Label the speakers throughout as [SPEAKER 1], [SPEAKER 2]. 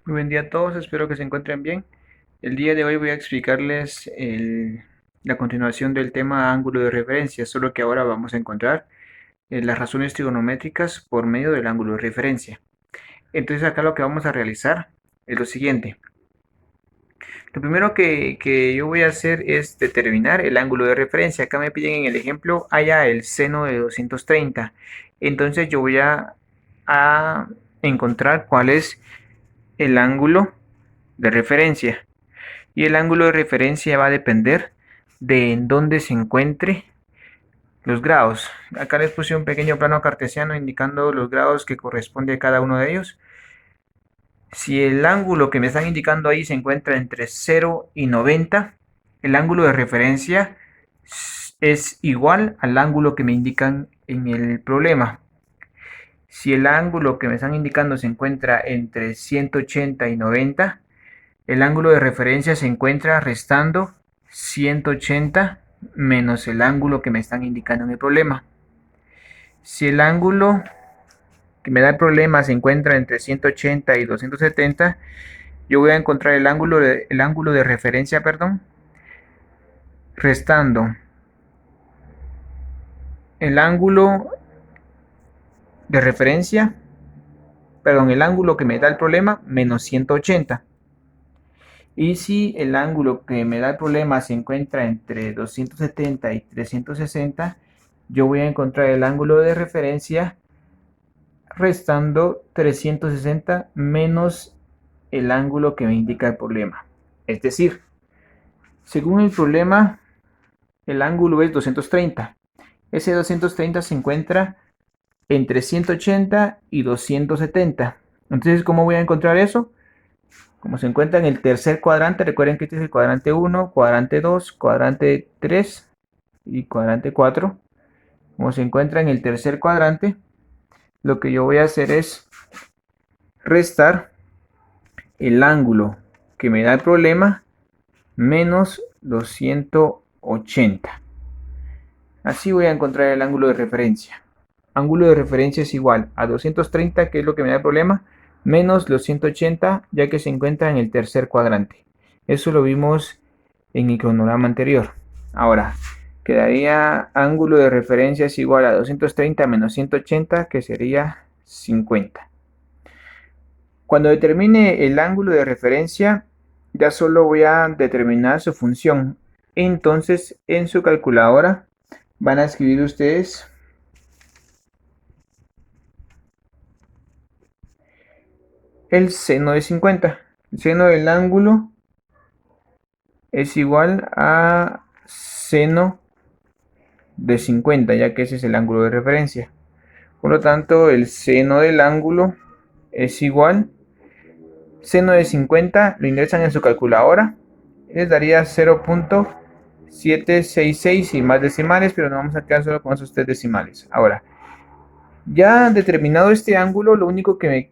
[SPEAKER 1] Muy buen día a todos, espero que se encuentren bien. El día de hoy voy a explicarles la continuación del tema ángulo de referencia, solo que ahora vamos a encontrar las razones trigonométricas por medio del ángulo de referencia. Entonces acá lo que vamos a realizar es lo siguiente. Lo primero que yo voy a hacer es determinar el ángulo de referencia. Acá me piden en el ejemplo haya el seno de 230. Entonces yo voy a encontrar cuál es el ángulo de referencia. Y el ángulo de referencia va a depender de en dónde se encuentre los grados. Acá les puse un pequeño plano cartesiano indicando los grados que corresponde a cada uno de ellos. Si el ángulo que me están indicando ahí se encuentra entre 0 y 90, el ángulo de referencia es igual al ángulo que me indican en el problema. Si el ángulo que me están indicando se encuentra entre 180 y 90, el ángulo de referencia se encuentra restando 180 menos el ángulo que me están indicando en el problema. Si el ángulo que me da el problema se encuentra entre 180 y 270, yo voy a encontrar el ángulo de referencia, restando el ángulo de referencia, el ángulo que me da el problema menos 180. Y si el ángulo que me da el problema se encuentra entre 270 y 360, yo voy a encontrar el ángulo de referencia restando 360 menos el ángulo que me indica el problema. Es decir, según el problema, el ángulo es 230. Ese 230 se encuentra entre 180 y 270. Entonces, ¿cómo voy a encontrar eso? Como se encuentra en el tercer cuadrante, recuerden que este es el cuadrante 1, cuadrante 2, cuadrante 3 y cuadrante 4. Como se encuentra en el tercer cuadrante, lo que yo voy a hacer es restar el ángulo que me da el problema menos 280. Así voy a encontrar el ángulo de referencia. Ángulo de referencia es igual a 230, que es lo que me da el problema, menos los 180, ya que se encuentra en el tercer cuadrante. Eso lo vimos en el cronograma anterior. Ahora, quedaría ángulo de referencia es igual a 230 menos 180, que sería 50. Cuando determine el ángulo de referencia, ya solo voy a determinar su función. Entonces, en su calculadora van a escribir ustedes el seno de 50. El seno del ángulo es igual a seno de 50, ya que ese es el ángulo de referencia. Por lo tanto, el seno del ángulo es igual, seno de 50, lo ingresan en su calculadora, les daría 0.766 y más decimales, pero no vamos a quedar solo con esos 3 decimales. Ahora, ya determinado este ángulo,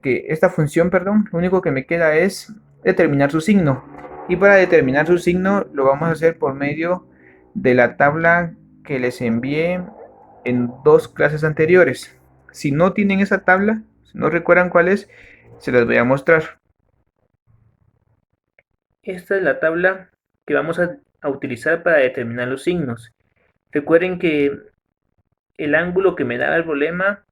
[SPEAKER 1] esta función, lo único que me queda es determinar su signo. Y para determinar su signo lo vamos a hacer por medio de la tabla que les envié en 2 clases anteriores. Si no tienen esa tabla, si no recuerdan cuál es, se las voy a mostrar. Esta es la tabla que vamos a utilizar para determinar los signos. Recuerden que el ángulo que me da el problema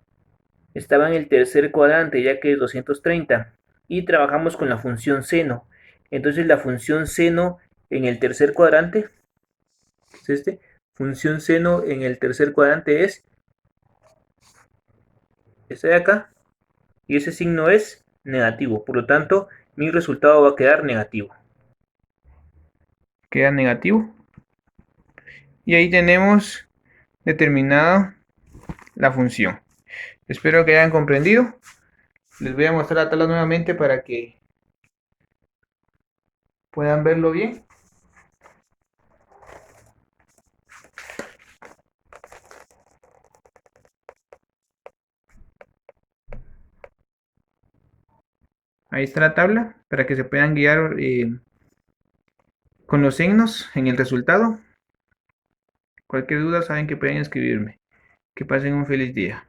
[SPEAKER 1] estaba en el tercer cuadrante, ya que es 230, y trabajamos con la función seno. Entonces la función seno en el tercer cuadrante es función seno en el tercer cuadrante es esta de acá, y ese signo es negativo. Por lo tanto, mi resultado va a quedar negativo. Queda negativo. Y ahí tenemos determinada la función. Espero que hayan comprendido. Les voy a mostrar la tabla nuevamente para que puedan verlo bien. Ahí está la tabla para que se puedan guiar con los signos en el resultado. Cualquier duda saben que pueden escribirme. Que pasen un feliz día.